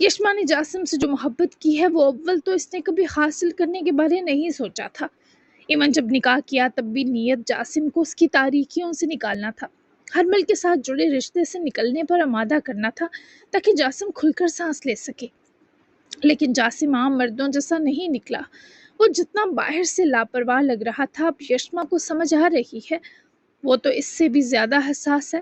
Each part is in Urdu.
یشما نے جاسم سے جو محبت کی ہے وہ اول تو اس نے کبھی حاصل کرنے کے بارے نہیں سوچا تھا۔ ایمن جب نکاح کیا تب بھی نیت جاسم کو اس کی تاریکیوں سے نکالنا تھا، ہرمل کے ساتھ جڑے رشتے سے نکلنے پر آمادہ کرنا تھا تاکہ جاسم کھل کر سانس لے سکے۔ لیکن جاسم عام مردوں جیسا نہیں نکلا۔ وہ جتنا باہر سے لاپرواہ لگ رہا تھا اب یشما کو سمجھ آ رہی ہے وہ تو اس سے بھی زیادہ حساس ہے۔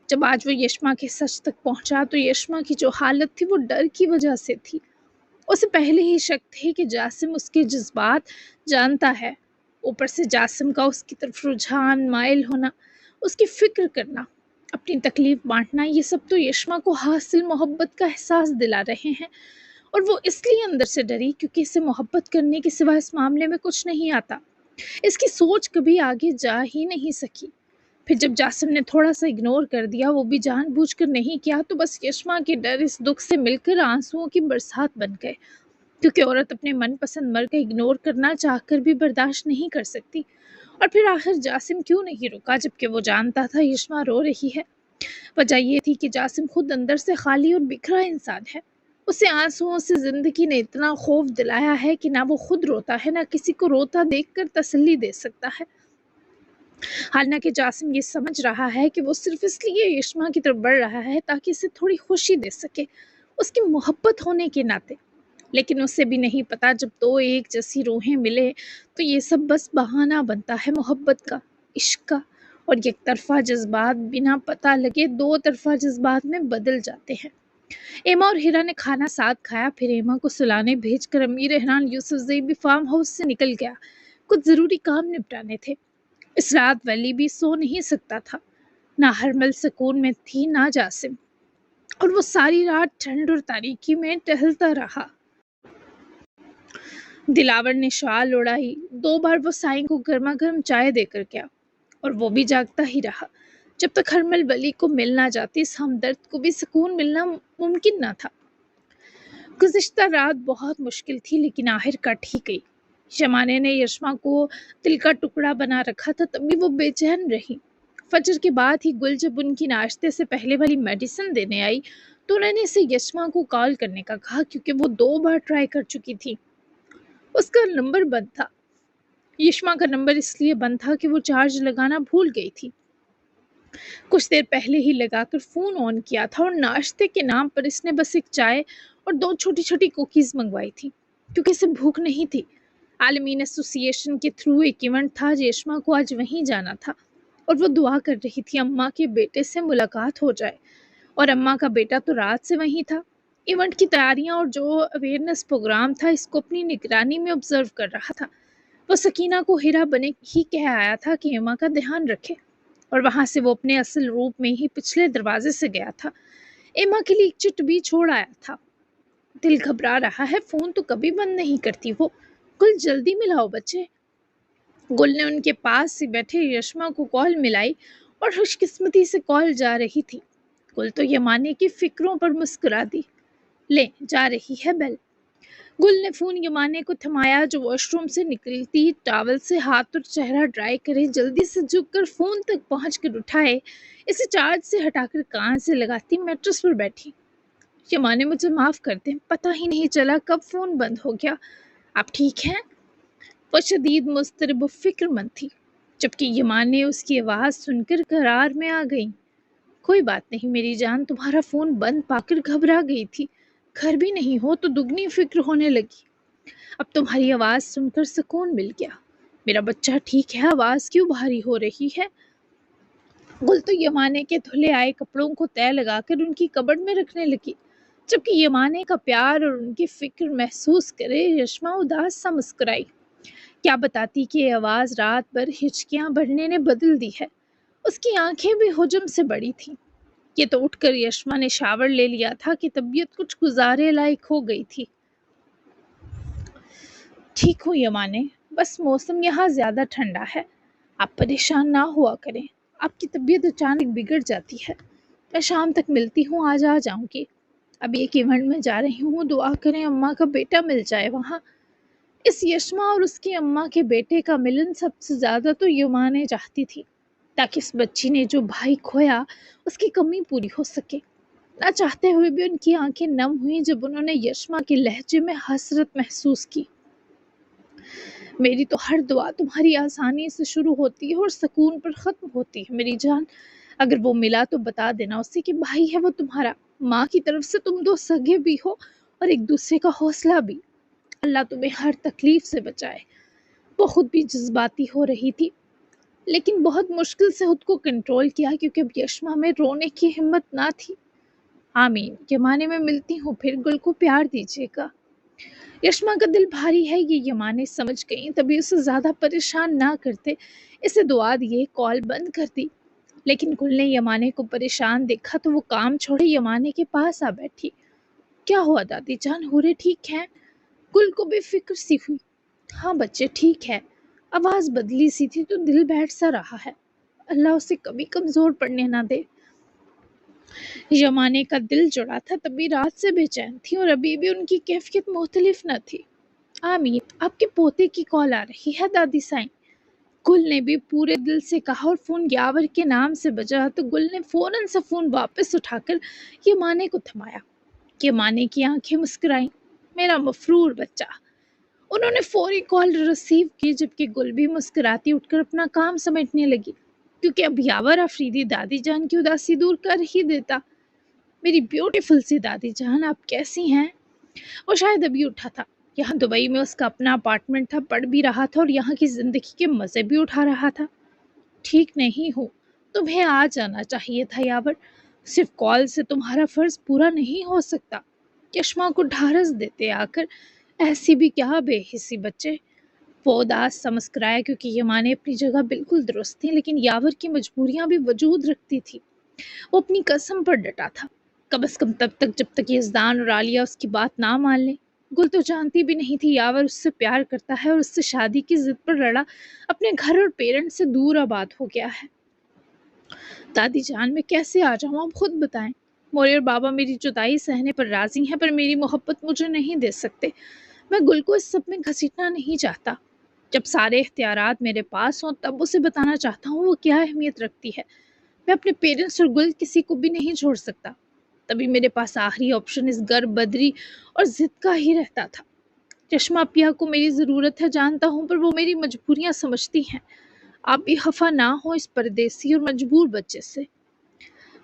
جب آج وہ یشما کے سچ تک پہنچا تو یشما کی جو حالت تھی وہ ڈر کی وجہ سے تھی۔ اسے پہلے ہی شک تھے کہ جاسم اس کے جذبات جانتا ہے، اوپر سے جاسم کا اس کی طرف رجحان، مائل ہونا، اس کی فکر کرنا، اپنی تکلیف بانٹنا، یہ سب تو یشما کو حاصل محبت کا احساس دلا رہے ہیں، اور وہ اس لیے اندر سے ڈری کیونکہ اسے محبت کرنے کے سوا اس معاملے میں کچھ نہیں آتا۔ اس کی سوچ کبھی آگے جا ہی نہیں سکی۔ پھر جب جاسم نے تھوڑا سا اگنور کر دیا، وہ بھی جان بوجھ کر نہیں کیا، تو بس یشما کے ڈر اس دکھ سے مل کر آنسوؤں کی برسات بن گئے، کیونکہ عورت اپنے من پسند مرد کا اگنور کرنا چاہ کر بھی برداشت نہیں کر سکتی۔ اور پھر آخر جاسم کیوں نہیں رکا جبکہ وہ جانتا تھا یشما رو رہی ہے؟ وجہ یہ تھی کہ جاسم خود اندر سے خالی اور بکھرا انسان ہے۔ اسے آنسوؤں سے زندگی نے اتنا خوف دلایا ہے کہ نہ وہ خود روتا ہے، نہ کسی کو روتا دیکھ کر تسلی دے سکتا ہے۔ حالانکہ جاسم یہ سمجھ رہا ہے کہ وہ صرف اس لیے یشما کی طرف بڑھ رہا ہے تاکہ اسے تھوڑی خوشی دے سکے، اس کی محبت ہونے کے ناطے۔ لیکن اسے بھی نہیں پتا جب دو ایک جیسی روحیں ملے تو یہ سب بس بہانہ بنتا ہے محبت کا، عشق کا، اور یک طرفہ جذبات بنا پتہ لگے دو طرفہ جذبات میں بدل جاتے ہیں۔ ایما اور ہیرا نے کھانا ساتھ کھایا، پھر ایما کو سلانے بھیج کر امیر احران یوسف زئی بھی فارم ہاؤس سے نکل گیا۔ کچھ ضروری کام نپٹانے تھے۔ اس رات ولی بھی سو نہیں سکتا تھا، نہ ہرمل سکون میں تھی نہ جاسم، اور وہ ساری رات ٹھنڈ اور تاریکی میں ٹہلتا رہا۔ دلاور نے شال اڑائی، 2 بار وہ سائیں کو گرما گرم چائے دے کر گیا، اور وہ بھی جاگتا ہی رہا جب تک ہرمل ولی کو مل نہ جاتی۔ اس ہمدرد کو بھی سکون ملنا ممکن نہ تھا۔ گزشتہ رات بہت مشکل تھی لیکن آخر کٹ ہی گئی۔ شمانے نے یشما کو دل کا ٹکڑا بنا رکھا تھا تب بھی وہ بے چین رہی۔ فجر کے بعد ہی گل جب ان کی ناشتے سے پہلے والی میڈیسن دینے آئی تو انہوں نے اسے یشما کو کال کرنے کا کہا کیونکہ وہ 2 بار ٹرائی کر چکی تھی۔ اس کا نمبر بند تھا۔ یشما کا نمبر اس لیے بند تھا کہ وہ چارج لگانا بھول گئی تھی۔ کچھ دیر پہلے ہی لگا کر فون آن کیا تھا اور ناشتے کے نام پر اس نے بس ایک چائے اور 2 چھوٹی چھوٹی کوکیز منگوائی تھی کیونکہ اسے بھوک نہیں تھی۔ عالمین ایسوسی ایشن کے تھرو ایک ایونٹ تھا، یشما کو آج وہیں جانا تھا، اور وہ دعا کر رہی تھی اماں کے بیٹے سے ملاقات ہو جائے، اور اماں کا بیٹا تو رات سے وہیں تھا۔ ایونٹ کی تیاریاں اور جو اویئرنیس پروگرام تھا اس کو اپنی نگرانی میں آبزرو کر رہا تھا۔ وہ سکینہ کو ہیرا بنے ہی کہہ آیا تھا کہ ایما کا دھیان رکھے، اور وہاں سے وہ اپنے اصل روپ میں ہی پچھلے دروازے سے گیا تھا۔ ایما کے لیے ایک چٹ بھی چھوڑ آیا تھا۔ دل گھبرا رہا ہے، فون تو کبھی بند نہیں کرتی وہ، گل جلدی ملاؤ بچے۔ گل نے ان کے پاس سے بیٹھے یشما کو کال ملائی اور خوش قسمتی سے کال جا رہی تھی۔ گل تو یمانے کی فکروں پر مسکرا دی۔ لے جا رہی ہے بیل۔ گل نے فون یمانے کو تھمایا جو واش روم سے نکلتی ٹاول سے ہاتھ اور چہرہ ڈرائی کرے، جلدی سے جھک کر فون تک پہنچ کر اٹھائے، اسے چارج سے ہٹا کر کان سے لگاتی میٹرس پر بیٹھی۔ یمانے مجھے معاف کر دیں، پتہ ہی نہیں چلا کب فون بند ہو گیا، آپ ٹھیک ہیں؟ وہ شدید مضطرب و فکر مند تھی، جبکہ یمانے اس کی آواز سن کر قرار میں آ گئی۔ کوئی بات نہیں میری جان، تمہارا فون بند پا کر گھبرا گئی تھی، گھر بھی نہیں ہو تو دگنی فکر ہونے لگی، اب تمہاری آواز سن کر سکون مل گیا۔ میرا بچہ ٹھیک ہے، آواز کیوں بھاری ہو رہی ہے؟ گل تو یمانے کے دھلے آئے کپڑوں کو تہہ لگا کر ان کی کبڑ میں رکھنے لگی، جبکہ یمانے کا پیار اور ان کی فکر محسوس کرے یشما اداس سا مسکرائی۔ کیا بتاتی کہ یہ آواز رات بھر ہچکیاں بھرنے نے بدل دی ہے۔ اس کی آنکھیں بھی حجم سے بڑی تھیں۔ یہ تو اٹھ کر یشما نے شاور لے لیا تھا کہ طبیعت کچھ گزارے لائق ہو گئی تھی۔ ٹھیک ہوں یمانے، بس موسم یہاں زیادہ ٹھنڈا ہے، آپ پریشان نہ ہوا کریں، آپ کی طبیعت اچانک بگڑ جاتی ہے، میں شام تک ملتی ہوں، آج آ جاؤں گی، اب ایک ایونٹ میں جا رہی ہوں، دعا کریں اماں کا بیٹا مل جائے وہاں۔ اس یشما اور اس کی اماں کے بیٹے کا ملن سب سے زیادہ تو یمانے چاہتی تھی تاکہ اس بچی نے جو بھائی کھویا اس کی کمی پوری ہو سکے۔ نہ چاہتے ہوئے بھی ان کی آنکھیں نم ہوئیں جب انہوں نے یشما کے لہجے میں حسرت محسوس کی۔ میری تو ہر دعا تمہاری آسانی سے شروع ہوتی ہے اور سکون پر ختم ہوتی ہے میری جان۔ اگر وہ ملا تو بتا دینا اسے کہ بھائی ہے وہ تمہارا، ماں کی طرف سے تم دو سگے بھی ہو اور ایک دوسرے کا حوصلہ بھی۔ اللہ تمہیں ہر تکلیف سے بچائے۔ وہ خود بھی جذباتی ہو رہی تھی، لیکن بہت مشکل سے خود کو کنٹرول کیا کیونکہ اب یشما میں رونے کی ہمت نہ تھی۔ آمین، یمانے میں ملتی ہوں، پھر گل کو پیار دیجیے گا۔ یشما کا دل بھاری ہے، یہ یمانے سمجھ گئیں، تبھی اسے زیادہ پریشان نہ کرتے، اسے دعا دیے کال بند کر دی۔ لیکن گل نے یمانے کو پریشان دیکھا تو وہ کام چھوڑے یمانے کے پاس آ بیٹھی۔ کیا ہوا دادی جان، ہورے ٹھیک ہیں؟ گل کو بے فکر سی ہوئی۔ ہاں بچے ٹھیک ہے، آواز بدلی سی تھی تو دل بیٹھ سا رہا ہے، اللہ اسے کبھی کمزور پڑنے نہ دے۔ یمانے کا دل جڑا تھا، تبھی رات سے بے چین تھی اور ابھی بھی ان کی کیفیت مختلف نہ تھی۔ آمین، آپ کے پوتے کی کال آ رہی ہے دادی سائیں، گل نے بھی پورے دل سے کہا، اور فون یاور کے نام سے بجا تو گل نے فوراً سے فون واپس اٹھا کر یمانے کو تھمایا۔ یمانے کی آنکھیں مسکرائیں، میرا مفرور بچہ۔ انہوں نے فوری کال ریسیو کی، جبکہ گل بھی مسکراتی اٹھ کر اپنا کام سمیٹنے لگی، کیونکہ اب یاور افریدی دادی جان کی اداسی دور کر ہی دیتا۔ میری بیوٹیفل سی دادی جان، آپ کیسی ہیں؟ وہ شاید ابھی اٹھا تھا، یہاں دبئی میں اس کا اپنا اپارٹمنٹ تھا، پڑھ بھی رہا تھا اور یہاں کی زندگی کے مزے بھی اٹھا رہا تھا۔ ٹھیک نہیں ہوں، تمہیں آ جانا چاہیے تھا یاور، صرف کال سے تمہارا فرض پورا نہیں ہو سکتا۔ یشما کو ڈھارس دیتے آ کر، ایسی بھی کیا بے حسی بچے۔ وہ اداس سا مسکرایا، کیونکہ یمانے اپنی جگہ بالکل درست تھی، لیکن یاور کی مجبوریاں بھی وجود رکھتی تھی۔ وہ اپنی قسم پر ڈٹا تھا، کم از کم تب تک جب تک یزدان اور عالیہ اس کی بات نہ مان لیں۔ گل تو جانتی بھی نہیں تھی یاور اس سے پیار کرتا ہے اور اس سے شادی کی ضد پر لڑا اپنے گھر اور پیرنٹ سے دور آباد ہو گیا ہے۔ دادی جان، میں کیسے آ جاؤں، آپ خود بتائیں۔ موری اور بابا میری جدائی سہنے پر راضی ہیں، پر میری محبت مجھے نہیں دے سکتے۔ میں گل کو اس سب میں گھسیٹنا نہیں چاہتا۔ جب سارے اختیارات میرے پاس ہوں تب اسے بتانا چاہتا ہوں وہ کیا اہمیت رکھتی ہے۔ میں اپنے پیرنٹس اور گل کسی کو بھی نہیں چھوڑ سکتا۔ تبھی میرے پاس آخری آپشن اس گر بدری اور ضد کا ہی رہتا تھا۔ چشمہ پیا کو میری ضرورت ہے جانتا ہوں، پر وہ میری مجبوریاں سمجھتی ہیں۔ آپ بھی خفا نہ ہو اس پردیسی اور مجبور بچے سے۔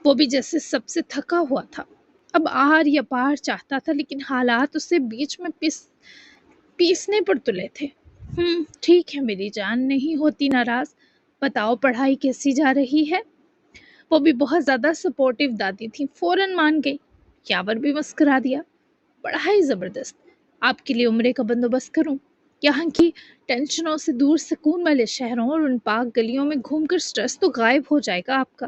وہ بھی جیسے سب سے تھکا ہوا تھا، اب آر یا پار چاہتا تھا، لیکن حالات اسے بیچ میں پیسنے پر تلے تھے۔ ٹھیک ہے میری جان، نہیں ہوتی ناراض، بتاؤ پڑھائی کیسی جا رہی ہے؟ وہ بھی بہت زیادہ سپورٹیو دادی تھی، فوراً مان گئی۔ یاور بھی مسکرا دیا، پڑھائی زبردست، آپ کے لیے عمرے کا بندوبست کروں؟ یہاں کی ٹینشنوں سے دور سکون والے شہروں اور ان پاک گلیوں میں گھوم کر سٹریس تو غائب ہو جائے گا آپ کا۔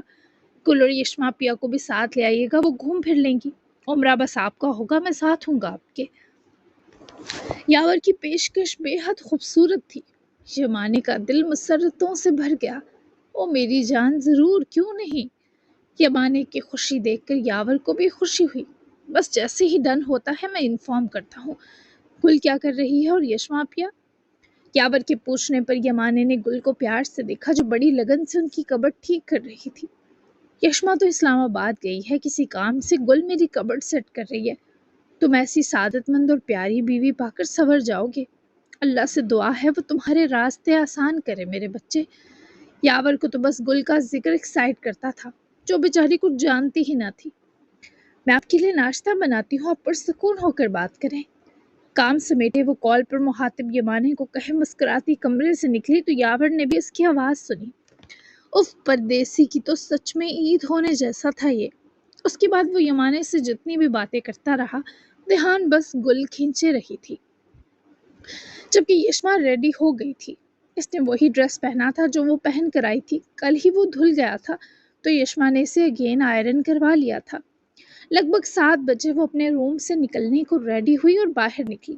گل اور یشما پیا کو بھی ساتھ لے آئیے گا، وہ گھوم پھر لیں گی، عمرہ بس آپ کا ہوگا، میں ساتھ ہوں گا آپ کے۔ یاور کی پیشکش بے حد خوبصورت تھی، یمانے کا دل مسرتوں سے بھر گیا۔ او میری جان، ضرور، کیوں نہیں؟ یمانے کی خوشی دیکھ کر یاور کو بھی خوشی ہوئی۔ بس جیسے ہی ڈن ہوتا ہے میں انفارم کرتا ہوں۔ گل کیا کر رہی ہے اور یشما پیا؟ یاور کے پوچھنے پر یمانے نے گل کو پیار سے دیکھا، جو بڑی لگن سے ان کی کبٹ ٹھیک کر رہی تھی۔ یشما تو اسلام آباد گئی ہے کسی کام سے، گل میری کبٹ سیٹ کر رہی ہے۔ تم ایسی سعادت مند اور پیاری بیوی پا کر سنور جاؤ گے۔ اللہ سے دعا ہے وہ تمہارے راستے آسان کرے میرے بچے۔ یاور کو تو بس گل کا ذکر ایکسائٹ کرتا تھا، جو بیچاری کچھ جانتی ہی نہ تھی۔ میں آپ کے لیے ناشتہ بناتی ہوں، آپ پرسکون ہو کر بات کریں۔ کام سمیٹے وہ کال پر مخاطب یمانے کو کہے مسکراتی کمرے سے نکلی تو یاور نے بھی اس کی آواز سنی۔ اف، پردیسی کی تو سچ میں عید ہونے جیسا تھا یہ۔ اس کے بعد وہ یمانے سے جتنی بھی باتیں کرتا رہا، دھیان بس گل کھینچے رہی تھی۔ جبکہ یشما ریڈی ہو گئی تھی، اس نے وہی ڈریس پہنا تھا جو وہ پہن کر آئی تھی، کل ہی وہ دھل گیا تھا تو یشما نے اسے اگین آئرن کروا لیا تھا۔ لگ بھگ 7 بجے وہ اپنے روم سے نکلنے کو ریڈی ہوئی اور باہر نکلی،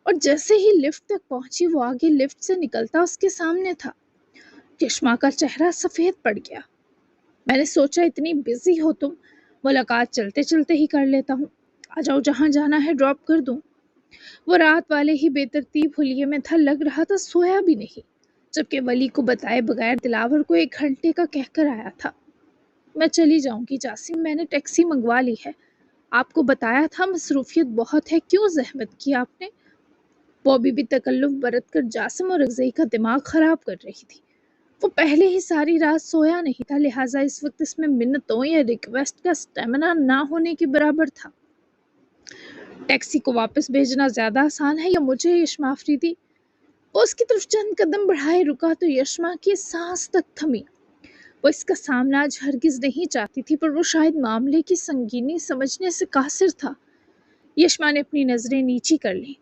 اور جیسے ہی لفٹ تک پہنچی وہ آگے لفٹ سے نکلتا اس کے سامنے تھا۔ یشما کا چہرہ سفید پڑ گیا۔ میں نے سوچا اتنی بزی ہو تم، ملاقات چلتے چلتے ہی کر لیتا ہوں، آ جاؤ، جہاں جانا ہے ڈراپ کر دوں۔ وہ رات والے ہی بے ترتیب حلیے میں تھا، لگ رہا تھا سویا بھی نہیں، جبکہ ولی کو بتائے بغیر دلاور کو 1 گھنٹے کا کہہ کر آیا تھا۔ میں چلی جاؤں گی جاسم، میں نے ٹیکسی منگوا لی ہے، آپ کو بتایا تھا مصروفیت بہت ہے، کیوں زحمت کی آپ نے؟ وہ ابھی بھی تکلف برت کر جاسم اور اغزئی کا دماغ خراب کر رہی تھی۔ وہ پہلے ہی ساری رات سویا نہیں تھا، لہٰذا اس وقت اس میں منتوں یا ریکویسٹ کا سٹیمنا نہ ہونے کے برابر تھا۔ ٹیکسی کو واپس بھیجنا زیادہ آسان ہے یا مجھے؟ یشما آفریدی وہ اس کی طرف چند قدم بڑھائے رکا تو یشما کی سانس تک تھمی۔ وہ اس کا سامنا آج ہرگز نہیں چاہتی تھی، پر وہ شاید معاملے کی سنگینی سمجھنے سے قاصر تھا۔ یشما نے اپنی نظریں نیچی کر لیں،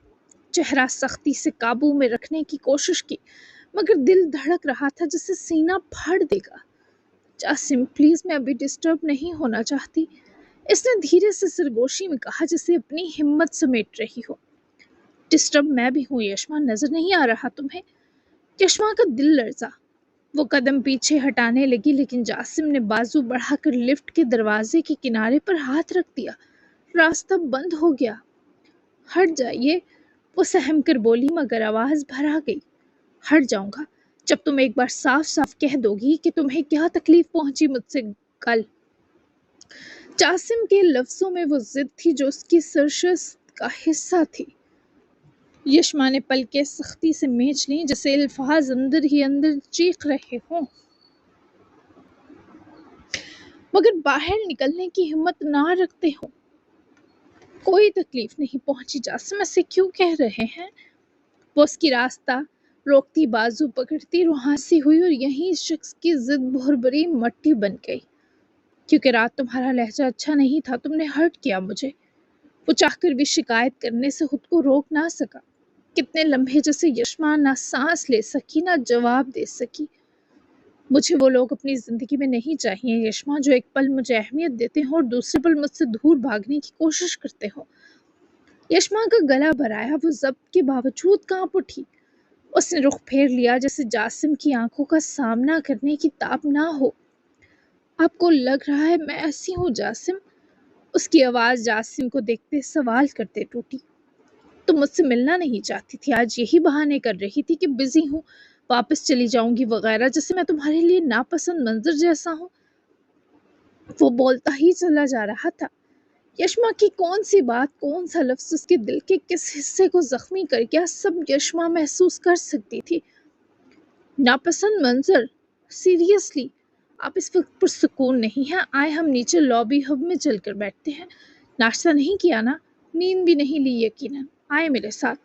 چہرہ سختی سے قابو میں رکھنے کی کوشش کی، مگر دل دھڑک رہا تھا جسے سینہ پھاڑ دے گا۔ جاسم پلیز، میں ابھی ڈسٹرب نہیں ہونا چاہتی، اس نے دھیرے سے سرگوشی میں کہا جسے اپنی ہمت سمیٹ رہی ہو۔ ڈسٹرب میں بھی ہوں یشما، نظر نہیں آ رہا تمہیں؟ یشما کا دل لرزا، وہ قدم پیچھے ہٹانے لگی لیکن جاسم نے بازو بڑھا کر لفٹ کے دروازے کے کنارے پر ہاتھ رکھ دیا۔ راستہ بند ہو گیا۔ ہٹ جائیے، وہ سہم کر بولی مگر آواز بھر آ گئی۔ ہٹ جاؤں گا جب تم ایک بار صاف صاف کہہ دو گی کہ تمہیں کیا تکلیف پہنچی مجھ سے کل۔ جاسم کے لفظوں میں وہ ضد تھی جو اس کی سرشت کا حصہ تھی۔ یشما نے پلکیں سختی سے میچ لیں جیسے الفاظ اندر ہی اندر چیخ رہے ہوں، مگر باہر نکلنے کی ہمت نہ رکھتے ہوں۔ کوئی تکلیف نہیں پہنچی جاسم، ایسے کیوں کہہ رہے ہیں؟ وہ اس کی راستہ روکتی بازو پکڑتی روحانسی ہوئی اور یہیں اس شخص کی ضد بھربری مٹی بن گئی۔ کیونکہ رات تمہارا لہجہ اچھا نہیں تھا، تم نے ہرٹ کیا مجھے۔ وہ چاہ کر بھی شکایت کرنے سے خود کو روک نہ سکا۔ کتنے لمحے جیسے یشما نہ سانس لے سکی نہ جواب دے سکی۔ مجھے وہ لوگ اپنی زندگی میں نہیں چاہیے یشما جو ایک پل مجھے اہمیت دیتے ہوں اور دوسرے پل مجھ سے دور بھاگنے کی کوشش کرتے ہوں۔ یشما کا گلا بھرایا، وہ ضبط کے باوجود کانپ اٹھی۔ اس نے رخ پھیر لیا جیسے جاسم کی آنکھوں کا سامنا کرنے کی تاب نہ ہو۔ آپ کو لگ رہا ہے میں ایسی ہوں جاسم؟ اس کی آواز جاسم کو دیکھتے سوال کرتے ٹوٹی۔ تم مجھ سے ملنا نہیں چاہتی تھی، آج یہی بہانے کر رہی تھی کہ بزی ہوں، واپس چلی جاؤں گی وغیرہ، جیسے میں تمہارے لیے ناپسند منظر جیسا ہوں۔ وہ بولتا ہی چلا جا رہا تھا۔ یشما کی کون سی بات، کون سا لفظ اس کے دل کے کس حصے کو زخمی کر گیا، سب یشما محسوس کر سکتی تھی۔ ناپسند منظر؟ سیریسلی آپ اس وقت پرسکون نہیں ہیں؟ آئے ہم نیچے لابی ہب میں چل کر بیٹھتے ہیں۔ ناشتہ نہیں کیا نا؟ نیند بھی نہیں لی یقیناً، آئے میرے ساتھ۔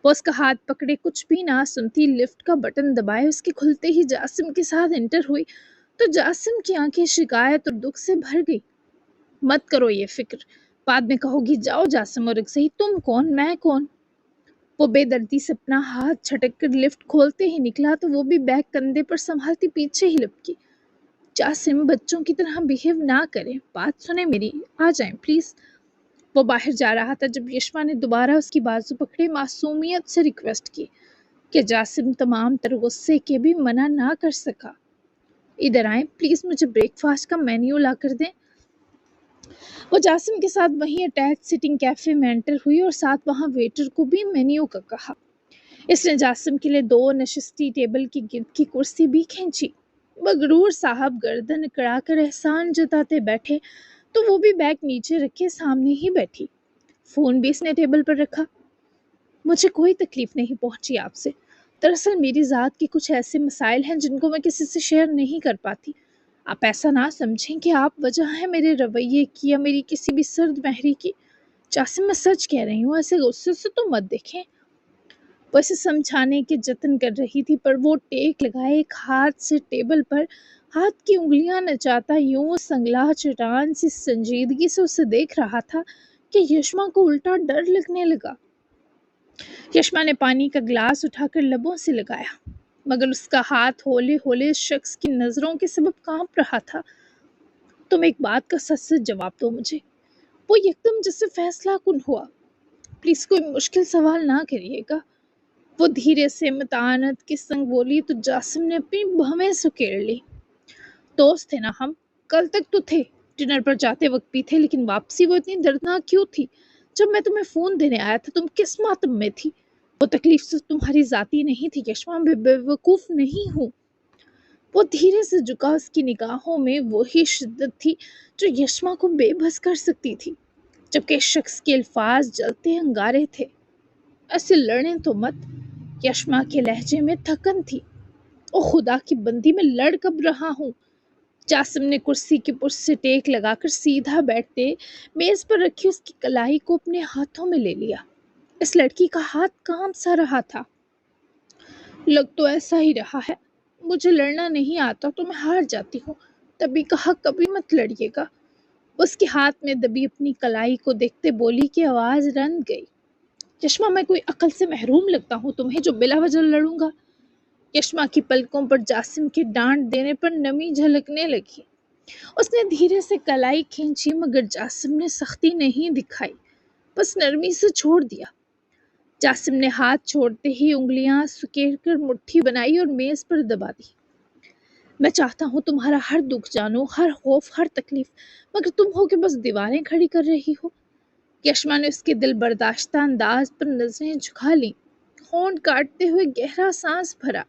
وہ اس کا ہاتھ پکڑے کچھ بھی نہ سنتی لفٹ کا بٹن دبائے اس کے کھلتے ہی جاسم کے ساتھ انٹر ہوئی تو جاسم کی آنکھیں شکایت اور دکھ سے بھر گئی۔ مت کرو یہ فکر، بعد میں کہو گی جاؤ جاسم اور اکسئی، تم کون میں کون؟ وہ بے دردی سے اپنا ہاتھ چھٹک کر لفٹ کھولتے ہی نکلا تو وہ بھی بیگ کندھے پر سنبھالتی پیچھے ہی لپکی۔ جاسم بچوں کی طرح بیہیو نہ کریں، بات سنیں میری، آ جائیں پلیز۔ وہ باہر جا رہا تھا جب یشما نے دوبارہ اس کی بازو پکڑے معصومیت سے ریکویسٹ کی کہ جاسم تمام تر غصے کے بھی منع نہ کر سکا۔ ادھر آئیں پلیز، مجھے بریک فاسٹ کا مینیو لا کر دیں۔ وہ جاسم کے ساتھ وہیں اٹیچ سٹنگ کیفے میں انٹر ہوئی اور ساتھ وہاں ویٹر کو بھی مینیو کا کہا۔ اس نے جاسم کے لیے 2 نشستی ٹیبل کی گرد کی کرسی بھی کھینچی۔ مغرور صاحب گردن اکڑا کر احسان جتاتے بیٹھے تو وہ بھی بیگ نیچے رکھے سامنے ہی بیٹھی۔ فون بھی اس نے ٹیبل پر رکھا۔ مجھے کوئی تکلیف نہیں پہنچی آپ سے، دراصل میری ذات کے کچھ ایسے مسائل ہیں جن کو میں کسی سے شیئر نہیں کر پاتی۔ آپ ایسا نہ سمجھیں کہ آپ وجہ ہیں میرے رویے کی یا میری کسی بھی سرد مہری کی۔ جاسم میں سچ کہہ رہی ہوں، ایسے غصے سے تو مت دیکھیں۔ وہ اسے سمجھانے کے جتن کر رہی تھی پر وہ ٹیک لگائے ایک ہاتھ سے ٹیبل پر ہاتھ کی انگلیاں نچاتا یوں سنگلا چٹان سی سنجیدگی سے اسے دیکھ رہا تھا کہ یشما کو الٹا ڈر لگنے لگا۔ یشما نے پانی کا گلاس اٹھا کر لبوں سے لگایا مگر اس کا ہاتھ ہولے ہولے اس شخص کی نظروں کے سبب کانپ رہا تھا۔ تم ایک بات کا سچ سے جواب دو مجھے۔ وہ یکدم جیسے فیصلہ کن ہوا۔ پلیز کوئی مشکل سوال نہ کریے گا، وہ دھیرے سے متانت کے سنگ بولی تو جاسم نے اپنی بھویں سکیڑ لی۔ دوست تھے نا ہم، کل تک تو تھے، ڈنر پر جاتے وقت بھی تھے، لیکن واپسی وہ اتنی دردناک کیوں تھی؟ جب میں تمہیں فون دینے آیا تھا تم کس ماتم میں تھی؟ وہ تکلیف سے تمہاری ذاتی نہیں تھی یشما، میں بے وقوف نہیں ہوں۔ وہ دھیرے سے جھکا، اس کی نگاہوں میں وہی شدت تھی جو یشما کو بے بس کر سکتی تھی۔ جبکہ اس شخص کے الفاظ جلتے انگارے تھے۔ ایسے لڑیں تو مت۔ یشما کے لہجے میں تھکن تھی۔ او خدا کی بندی، میں لڑ کب رہا ہوں؟ جاسم نے کرسی کے پشت سے ٹیک لگا کر سیدھا بیٹھتے میز پر رکھی اس کی کلائی کو اپنے ہاتھوں میں لے لیا۔ اس لڑکی کا ہاتھ کام سا رہا تھا۔ لگ تو ایسا ہی رہا ہے۔ مجھے لڑنا نہیں آتا تو میں ہار جاتی ہوں، تبھی کہا کبھی مت لڑیے گا۔ اس کے ہاتھ میں دبی اپنی کلائی کو دیکھتے بولی کہ آواز رند گئی، یشما میں کوئی عقل سے محروم لگتا ہوں تمہیں جو بلا وجہ لڑوں گا؟ یشما کی پلکوں پر جاسم کے ڈانٹ دینے پر نمی جھلکنے لگی۔ اس نے دھیرے سے کلائی کھینچی مگر جاسم نے سختی نہیں دکھائی، بس نرمی سے چھوڑ دیا۔ جاسم نے ہاتھ چھوڑتے ہی انگلیاں سکیڑ کر مٹھی بنائی اور میز پر دبا دی۔ میں چاہتا ہوں تمہارا ہر دکھ جانو، ہر خوف، ہر تکلیف، مگر تم ہو کہ بس دیواریں کھڑی کر رہی ہو۔ یشما نے اس کے دل برداشتہ انداز پر نظریں جھکا لیں، ہونٹ کاٹتے ہوئے گہرا سانس بھرا۔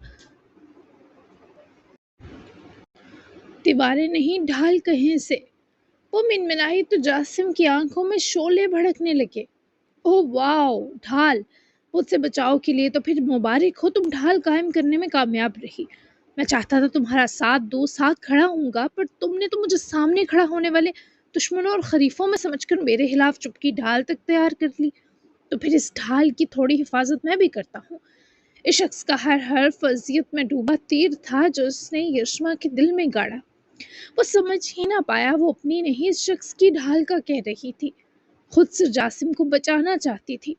دیواریں نہیں، ڈھال کہیں سے۔ وہ منمنائی تو جاسم کی آنکھوں میں شعلے بھڑکنے لگے۔ اوہ واو، ڈھال! مجھ سے بچاؤ کے لیے تو پھر مبارک ہو، تم ڈھال قائم کرنے میں کامیاب رہی۔ میں چاہتا تھا تمہارا ساتھ دو، ساتھ کھڑا ہوں گا، پر تم نے تو مجھے سامنے کھڑا ہونے والے دشمنوں اور خریفوں میں سمجھ کر میرے خلاف چپکی ڈھال تک تیار کر لی۔ تو پھر اس ڈھال کی تھوڑی حفاظت میں بھی کرتا ہوں۔ اس شخص کا ہر حرف اذیت میں ڈوبا تیر تھا جو اس نے یشما کے دل میں گاڑا۔ وہ سمجھ ہی نہ پایا وہ اپنی نہیں اس شخص کی ڈھال کا کہہ رہی تھی، خود سے جاسم کو بچانا چاہتی تھی۔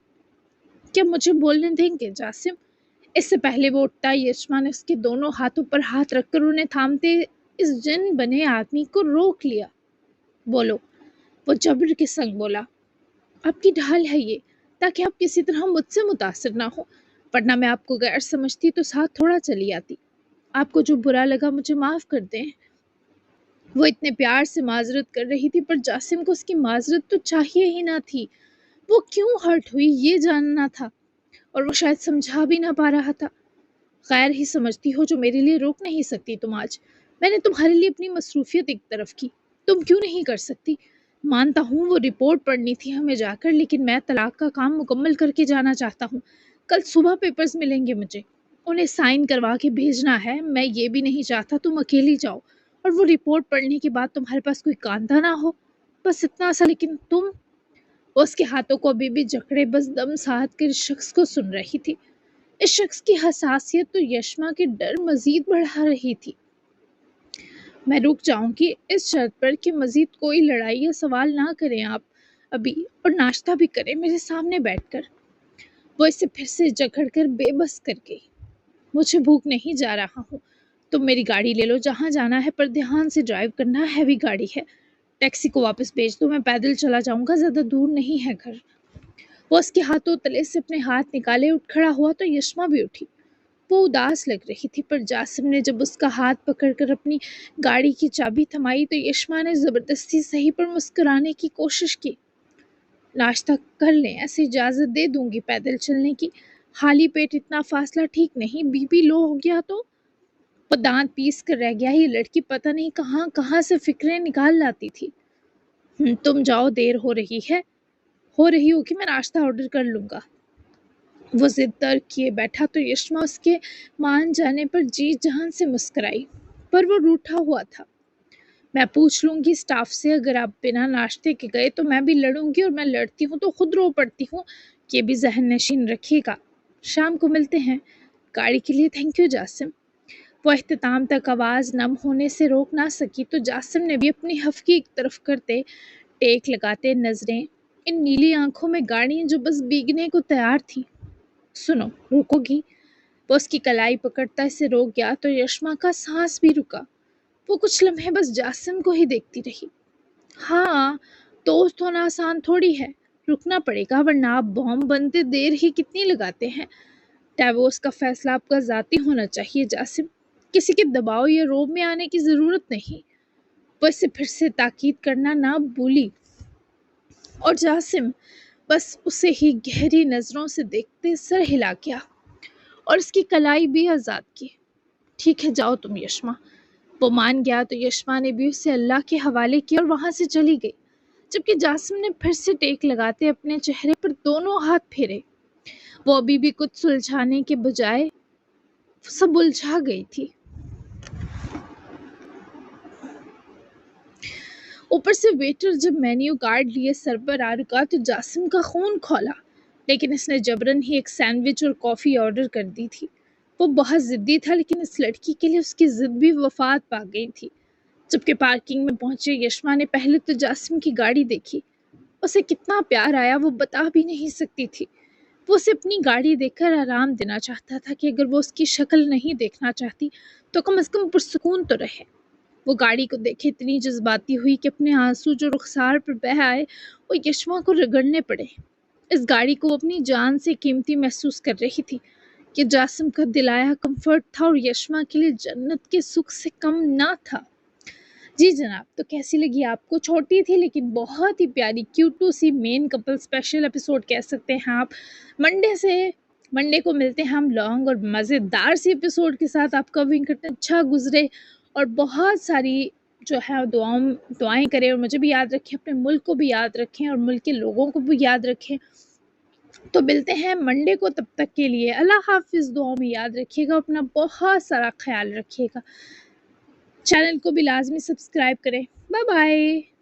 کیا مجھے بولنے دیں گے جاسم؟ اس سے پہلے وہ اٹھتا یشما نے اس کے دونوں ہاتھوں پر ہاتھ رکھ کر انہیں تھامتے اس جن بنے آدمی کو روک لیا۔ بولو، وہ جبر کے سنگ بولا۔ آپ کی ڈھال ہے یہ، تاکہ آپ کسی طرح مجھ سے متاثر نہ ہو، ورنہ میں آپ کو غیر سمجھتی تو ساتھ تھوڑا چلی آتی۔ آپ کو جو برا لگا مجھے معاف کر دیں۔ وہ اتنے پیار سے معذرت کر رہی تھی پر جاسم کو اس کی معذرت تو چاہیے ہی نہ تھی۔ وہ کیوں ہرٹ ہوئی یہ جاننا تھا، اور وہ شاید سمجھا بھی نہ پا رہا تھا۔ خیر ہی سمجھتی ہو جو میرے لیے روک نہیں سکتی تم آج۔ میں نے تمہارے لیے اپنی مصروفیت ایک طرف کی، تم کیوں نہیں کر سکتی؟ مانتا ہوں وہ رپورٹ پڑھنی تھی ہمیں جا کر، لیکن میں طلاق کا کام مکمل کر کے جانا چاہتا ہوں۔ کل صبح پیپرز ملیں گے مجھے، انہیں سائن کروا کے بھیجنا ہے۔ میں یہ بھی نہیں چاہتا تم اکیلی جاؤ اور وہ رپورٹ پڑھنے کے بعد تمہارے پاس کوئی کاندھا نہ ہو، بس اتنا سا۔ لیکن تم، وہ اس کے ہاتھوں کو ابھی بھی جکڑے بس دم ساتھ کر اس شخص کو سن رہی تھی۔ اس شخص کی حساسیت تو یشما کے ڈر مزید بڑھا رہی تھی۔ میں رک جاؤں گی اس شرط پر کہ مزید کوئی لڑائی یا سوال نہ کریں آپ ابھی، اور ناشتہ بھی کریں میرے سامنے بیٹھ کر۔ وہ اسے پھر سے جکڑ کر بے بس کر گئی۔ مجھے بھوک نہیں، جا رہا ہوں، تم میری گاڑی لے لو، جہاں جانا ہے پر دھیان سے ڈرائیو کرنا، ہیوی گاڑی ہے۔ ٹیکسی کو واپس بھیج دو، میں پیدل چلا جاؤں گا، زیادہ دور نہیں ہے گھر۔ وہ اس کے ہاتھوں تلے سے اپنے ہاتھ نکالے اٹھ کھڑا ہوا تو یشما بھی اٹھی۔ وہ اداس لگ رہی تھی، پر جاسم نے جب اس کا ہاتھ پکڑ کر اپنی گاڑی کی چابی تھمائی تو یشما نے زبردستی صحیح پر مسکرانے کی کوشش کی۔ ناشتہ کر لیں، ایسے اجازت دے دوں گی پیدل چلنے کی، خالی پیٹ اتنا فاصلہ ٹھیک نہیں، بی پی لو ہو گیا تو۔ وہ دانت پیس کر رہ گیا، یہ لڑکی پتہ نہیں کہاں کہاں سے فکریں نکال لاتی تھی۔ تم جاؤ، دیر ہو رہی ہوگی، میں ناشتہ آرڈر کر لوں گا۔ وہ ضد ترک کیے بیٹھا تو یشما اس کے مان جانے پر جی جان سے مسکرائی، پر وہ روٹھا ہوا تھا۔ میں پوچھ لوں گی اسٹاف سے، اگر آپ بنا ناشتے کے گئے تو میں بھی لڑوں گی، اور میں لڑتی ہوں تو خود رو پڑتی ہوں، یہ بھی ذہن نشین رکھیے گا۔ شام کو ملتے ہیں۔ گاڑی کے لیے تھینک یو جاسم۔ وہ اختتام تک آواز نم ہونے سے روک نہ سکی تو جاسم نے بھی اپنی ہفکی ایک طرف کرتے ٹیک لگاتے نظریں ان نیلی آنکھوں میں گاڑی جو بس بھیگنے کو تیار تھی۔ سنو، رکو گی؟ وہ اس کی کلائی پکڑتا اسے روک گیا تو یشما کا سانس بھی رکا۔ وہ کچھ لمحے بس جاسم کو ہی دیکھتی رہی۔ ہاں، دوست ہونا آسان تھوڑی ہے، رکنا پڑے گا، ورنہ آپ بوم بنتے دیر ہی کتنی لگاتے ہیں۔ ڈیوورس کا فیصلہ آپ کا ذاتی ہونا چاہیے جاسم، کسی کے دباؤ یا روب میں آنے کی ضرورت نہیں۔ وہ اسے پھر سے تاکید کرنا نہ بھولی، اور جاسم بس اسے ہی گہری نظروں سے دیکھتے سر ہلا گیا اور اس کی کلائی بھی آزاد کی۔ ٹھیک ہے، جاؤ تم یشما۔ وہ مان گیا تو یشما نے بھی اسے اللہ کے حوالے کیا اور وہاں سے چلی گئی۔ جبکہ جاسم نے پھر سے ٹیک لگاتے اپنے چہرے پر دونوں ہاتھ پھیرے۔ وہ ابھی بھی کچھ سلجھانے کے بجائے سب الجھا گئی تھی۔ اوپر سے ویٹر جب مینیو کارڈ لیے سر پر آ رکا تو جاسم کا خون کھولا، لیکن اس نے جبرن ہی ایک سینڈوچ اور کافی آرڈر کر دی تھی۔ وہ بہت ضدی تھا، لیکن اس لڑکی کے لیے اس کی ضد بھی وفات پا گئی تھی۔ جبکہ پارکنگ میں پہنچے یشما نے پہلے تو جاسم کی گاڑی دیکھی۔ اسے کتنا پیار آیا وہ بتا بھی نہیں سکتی تھی۔ وہ اسے اپنی گاڑی دیکھ کر آرام دینا چاہتا تھا کہ اگر وہ اس کی شکل نہیں دیکھنا چاہتی تو کم از کم پرسکون تو رہے۔ وہ گاڑی کو دیکھے اتنی جذباتی ہوئی کہ اپنے آنسو جو رخسار پر بہہ آئے وہ یشما کو رگڑنے پڑے۔ اس گاڑی کو وہ اپنی جان سے قیمتی محسوس کر رہی تھی کہ جاسم کا دلایا کمفرٹ تھا اور یشما کے لیے جنت کے سکھ سے کم نہ تھا۔ جی جناب، تو کیسی لگی آپ کو؟ چھوٹی تھی لیکن بہت ہی پیاری کیوٹو سی مین کپل اسپیشل ایپیسوڈ کہہ سکتے ہیں آپ۔ منڈے کو ملتے ہیں ہم لانگ اور مزیدار سی ایپیسوڈ کے ساتھ۔ آپ کا ویکینڈ اچھا گزرے اور بہت ساری جو ہے دعائیں کریں، اور مجھے بھی یاد رکھیں، اپنے ملک کو بھی یاد رکھیں اور ملک کے لوگوں کو بھی یاد رکھیں۔ تو ملتے ہیں منڈے کو، تب تک کے لیے اللہ حافظ۔ دعاؤں میں یاد رکھیے گا، اپنا بہت سارا خیال رکھیے گا۔ چینل کو بھی لازمی سبسکرائب کریں۔ Bye bye.